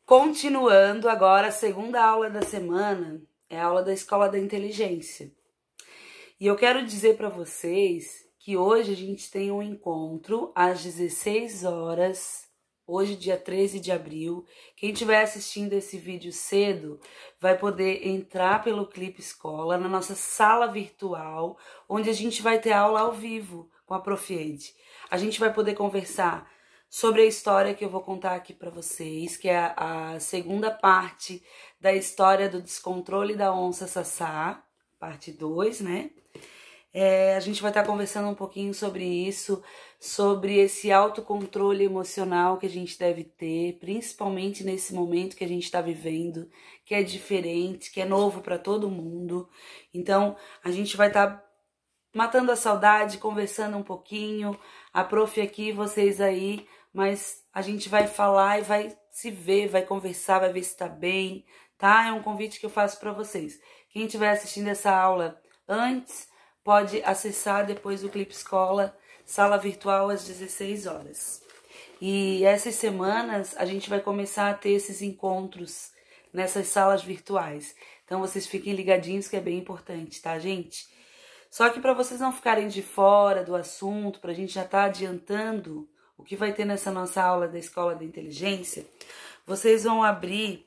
Continuando agora, a segunda aula da semana é a aula da Escola da Inteligência. E eu quero dizer para vocês que hoje a gente tem um encontro às 16 horas, hoje dia 13 de abril. Quem estiver assistindo esse vídeo cedo vai poder entrar pelo Clipe Escola na nossa sala virtual, onde a gente vai ter aula ao vivo com a Prof. Ed. A gente vai poder conversar sobre a história que eu vou contar aqui para vocês, que é a segunda parte da história do descontrole da onça Sassá, parte 2, né? A gente vai estar conversando um pouquinho sobre isso, sobre esse autocontrole emocional que a gente deve ter, principalmente nesse momento que a gente está vivendo, que é diferente, que é novo para todo mundo. Então, a gente vai estar matando a saudade, conversando um pouquinho, a prof aqui, vocês aí, mas a gente vai falar e vai se ver, vai conversar, vai ver se tá bem, tá? É um convite que eu faço para vocês. Quem estiver assistindo essa aula antes, pode acessar depois o Clipe Escola, sala virtual às 16 horas. E essas semanas a gente vai começar a ter esses encontros nessas salas virtuais. Então vocês fiquem ligadinhos que é bem importante, tá, gente? Só que para vocês não ficarem de fora do assunto, para a gente já estar adiantando o que vai ter nessa nossa aula da Escola da Inteligência, vocês vão abrir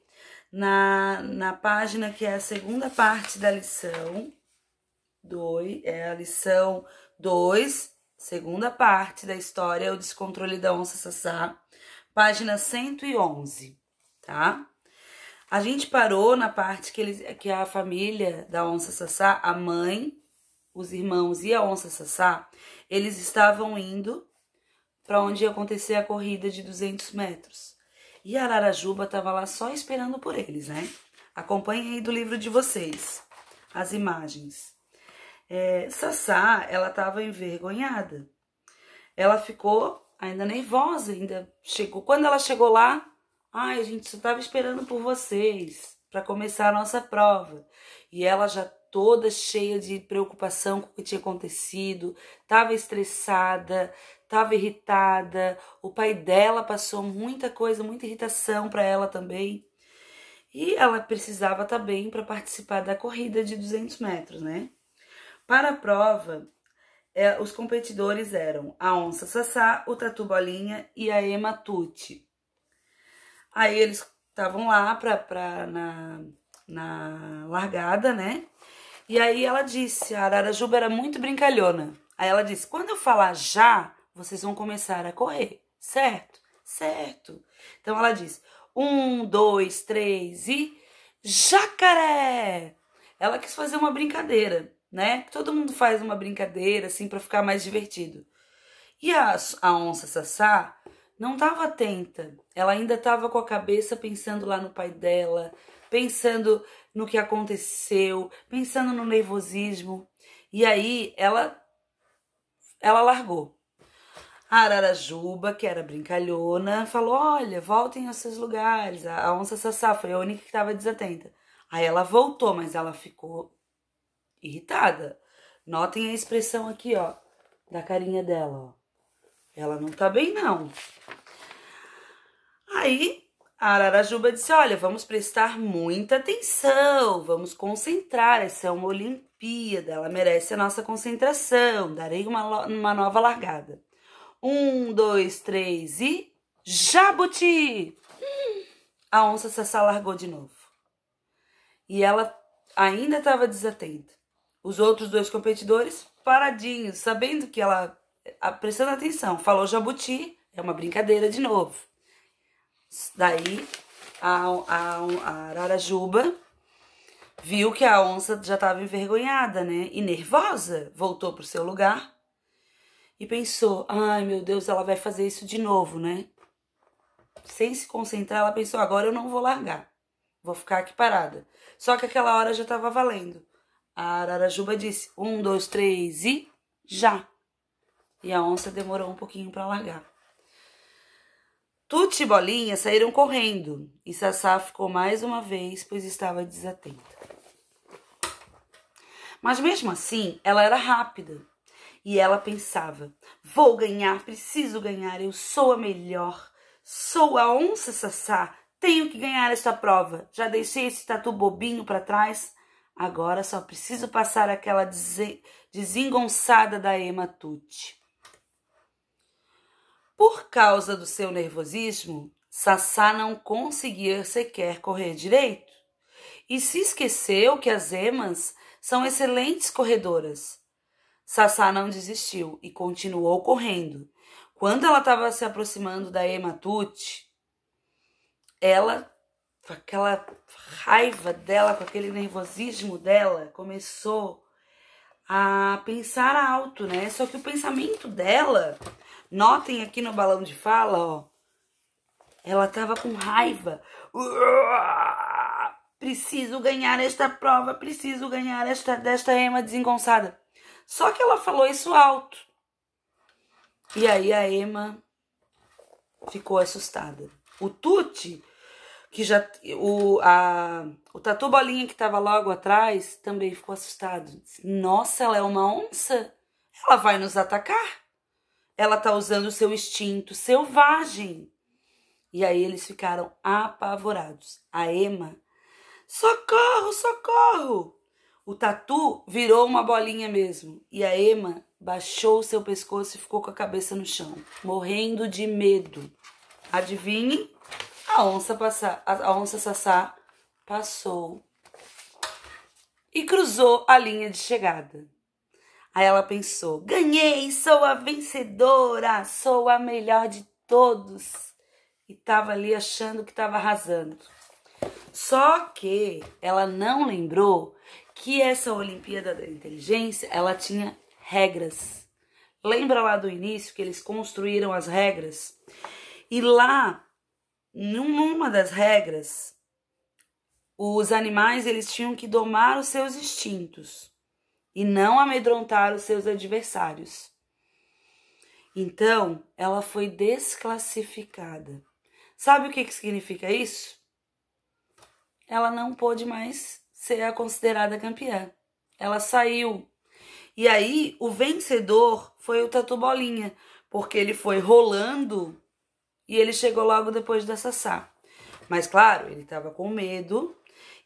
na página que é a segunda parte da lição 2, é a lição 2, segunda parte da história, o descontrole da onça Sassá, página 111, tá? A gente parou na parte que a família da onça Sassá, a mãe, os irmãos e a onça Sassá, eles estavam indo para onde ia acontecer a corrida de 200 metros. E a Ararajuba estava lá só esperando por eles, né? Acompanhem aí do livro de vocês as imagens. Sassá, ela estava envergonhada. Ela ficou ainda nervosa, ainda chegou. Quando ela chegou lá, a gente só estava esperando por vocês para começar a nossa prova. E ela já toda cheia de preocupação com o que tinha acontecido, estava estressada, estava irritada. O pai dela passou muita coisa, muita irritação para ela também. E ela precisava estar bem para participar da corrida de 200 metros, né? Para a prova, os competidores eram a onça Sassá, o Tatu Bolinha e a Ema Tuti. Aí eles estavam lá na largada, né? E aí ela disse, a Ararajuba era muito brincalhona. Aí ela disse, quando eu falar já, vocês vão começar a correr, certo? Certo. Então ela disse, 1, 2, 3 e jacaré! Ela quis fazer uma brincadeira, né? Todo mundo faz uma brincadeira, assim, para ficar mais divertido. E a onça Sassá não estava atenta. Ela ainda estava com a cabeça pensando lá no pai dela, pensando no que aconteceu, pensando no nervosismo. E aí ela largou. A Ararajuba, que era brincalhona, falou, olha, voltem aos seus lugares. A onça Sassá foi a única que estava desatenta. Aí ela voltou, mas ela ficou irritada. Notem a expressão aqui, ó, da carinha dela, ó. Ela não tá bem, não. Aí a Ararajuba disse, olha, vamos prestar muita atenção, vamos concentrar, essa é uma Olimpíada, ela merece a nossa concentração, darei uma nova largada. 1, 2, 3 e jabuti! A onça Sassá largou de novo. E ela ainda estava desatenta. Os outros dois competidores paradinhos, sabendo que ela, prestando atenção, falou jabuti, é uma brincadeira de novo. Daí a Ararajuba viu que a onça já estava envergonhada, né? E nervosa, voltou para o seu lugar e pensou, ai meu Deus, ela vai fazer isso de novo, né? Sem se concentrar, ela pensou, agora eu não vou largar, vou ficar aqui parada. Só que aquela hora já estava valendo. A Ararajuba disse, 1, 2, 3 e já. E a onça demorou um pouquinho para largar. Tuti e Bolinha saíram correndo e Sassá ficou mais uma vez, pois estava desatenta. Mas mesmo assim, ela era rápida e ela pensava, vou ganhar, preciso ganhar, eu sou a melhor, sou a onça Sassá, Tenho que ganhar esta prova. Já deixei esse tatu bobinho para trás. Agora só preciso passar aquela desengonçada da Emma Tucci. Por causa do seu nervosismo, Sassá não conseguia sequer correr direito. E se esqueceu que as Emmas são excelentes corredoras. Sassá não desistiu e continuou correndo. Quando ela estava se aproximando da Emma Tucci, ela, com aquela raiva dela, com aquele nervosismo dela, começou a pensar alto, né? Só que o pensamento dela, notem aqui no balão de fala, ó, ela tava com raiva. Preciso ganhar esta prova, preciso ganhar desta Emma desengonçada. Só que ela falou isso alto. E aí a Emma ficou assustada. O Tucci, que já o Tatu Bolinha que estava logo atrás, também ficou assustado. Nossa, ela é uma onça? Ela vai nos atacar? Ela tá usando o seu instinto selvagem. E aí eles ficaram apavorados. A Emma, socorro, socorro! O Tatu virou uma bolinha mesmo. E a Emma baixou o seu pescoço e ficou com a cabeça no chão, morrendo de medo. Adivinhem? A onça Sassá passou e cruzou a linha de chegada. Aí ela pensou, ganhei, sou a vencedora, sou a melhor de todos. E estava ali achando que estava arrasando. Só que ela não lembrou que essa Olimpíada da Inteligência, ela tinha regras. Lembra lá do início que eles construíram as regras? E lá, numa das regras, os animais eles tinham que domar os seus instintos e não amedrontar os seus adversários. Então, ela foi desclassificada. Sabe o que significa isso? Ela não pôde mais ser a considerada campeã. Ela saiu. E aí, o vencedor foi o Tatu Bolinha, porque ele foi rolando e ele chegou logo depois da Sassá. Mas, claro, ele estava com medo.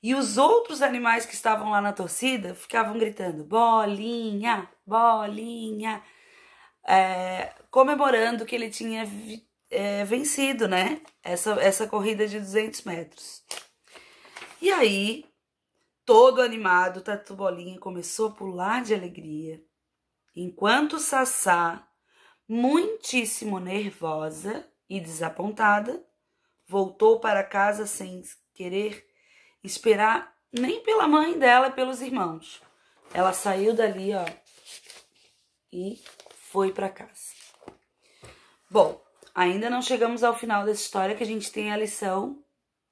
E os outros animais que estavam lá na torcida ficavam gritando, bolinha, bolinha, comemorando que ele tinha vencido, né? Essa corrida de 200 metros. E aí, todo animado, o Tatu Bolinha começou a pular de alegria, enquanto Sassá, muitíssimo nervosa e desapontada, voltou para casa sem querer esperar nem pela mãe dela e pelos irmãos. Ela saiu dali, ó, e foi para casa. Bom, ainda não chegamos ao final dessa história, que a gente tem a lição,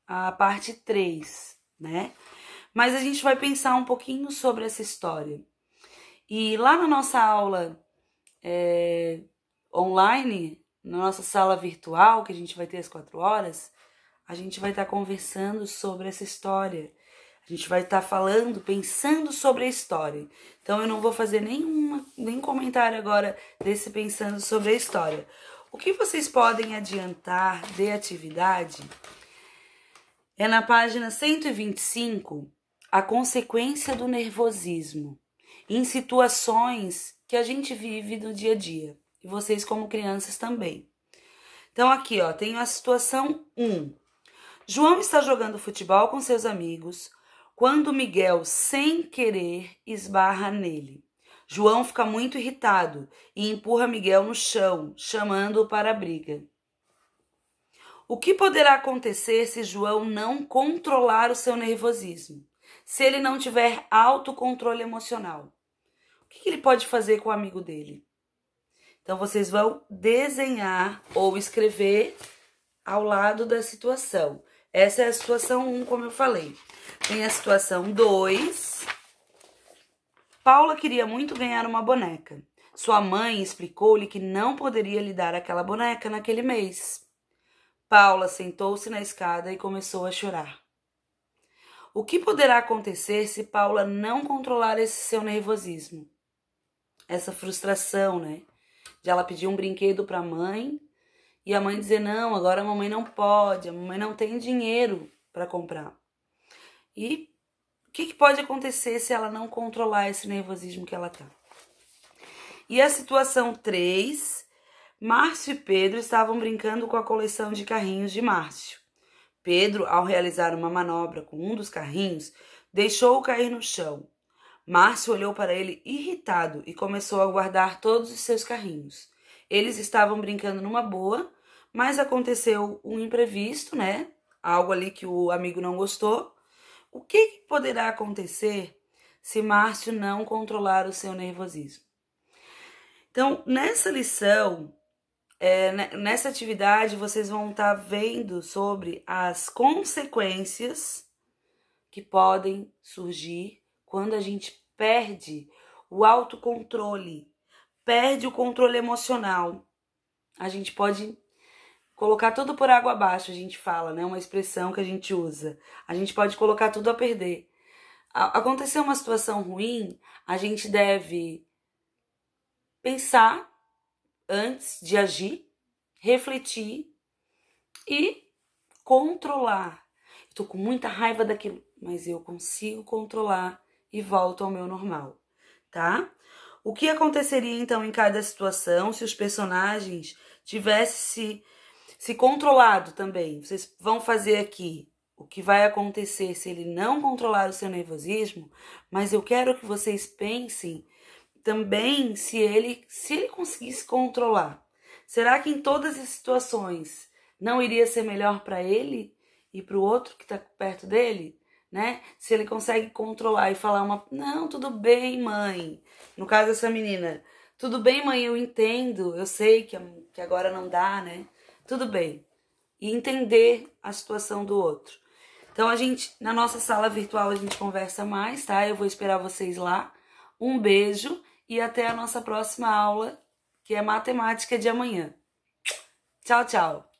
a parte 3, né? Mas a gente vai pensar um pouquinho sobre essa história. E lá na nossa aula online, na nossa sala virtual, que a gente vai ter às 4 horas, a gente vai estar conversando sobre essa história. A gente vai estar falando, pensando sobre a história. Então, eu não vou fazer nenhum comentário agora desse pensando sobre a história. O que vocês podem adiantar de atividade é na página 125, a consequência do nervosismo em situações que a gente vive no dia a dia. E vocês como crianças também. Então, aqui, ó, tem a situação 1. João está jogando futebol com seus amigos quando Miguel, sem querer, esbarra nele. João fica muito irritado e empurra Miguel no chão, chamando-o para a briga. O que poderá acontecer se João não controlar o seu nervosismo? Se ele não tiver autocontrole emocional? O que ele pode fazer com o amigo dele? Então, vocês vão desenhar ou escrever ao lado da situação. Essa é a situação 1, como eu falei. Tem a situação 2. Paula queria muito ganhar uma boneca. Sua mãe explicou-lhe que não poderia lhe dar aquela boneca naquele mês. Paula sentou-se na escada e começou a chorar. O que poderá acontecer se Paula não controlar esse seu nervosismo? Essa frustração, né? De ela pedir um brinquedo para a mãe e a mãe dizer, não, agora a mamãe não pode, a mamãe não tem dinheiro para comprar. E o que pode acontecer se ela não controlar esse nervosismo que ela tá? E a situação 3, Márcio e Pedro estavam brincando com a coleção de carrinhos de Márcio. Pedro, ao realizar uma manobra com um dos carrinhos, deixou-o cair no chão. Márcio olhou para ele irritado e começou a guardar todos os seus carrinhos. Eles estavam brincando numa boa, mas aconteceu um imprevisto, né? Algo ali que o amigo não gostou. O que poderá acontecer se Márcio não controlar o seu nervosismo? Então, nessa lição, nessa atividade, vocês vão estar vendo sobre as consequências que podem surgir quando a gente perde o autocontrole, perde o controle emocional. A gente pode colocar tudo por água abaixo, a gente fala, né? Uma expressão que a gente usa. A gente pode colocar tudo a perder. Aconteceu uma situação ruim, a gente deve pensar antes de agir, refletir e controlar. Estou com muita raiva daquilo, mas eu consigo controlar e volto ao meu normal, tá? O que aconteceria então em cada situação se os personagens tivessem se controlado também? Vocês vão fazer aqui o que vai acontecer se ele não controlar o seu nervosismo, mas eu quero que vocês pensem também se ele conseguisse controlar. Será que em todas as situações não iria ser melhor para ele e para o outro que está perto dele, né? Se ele consegue controlar e falar não, tudo bem, mãe. No caso dessa menina, tudo bem, mãe, eu entendo, eu sei que agora não dá, né? Tudo bem. E entender a situação do outro. Então, na nossa sala virtual, a gente conversa mais, tá? Eu vou esperar vocês lá. Um beijo e até a nossa próxima aula, que é matemática de amanhã. Tchau, tchau!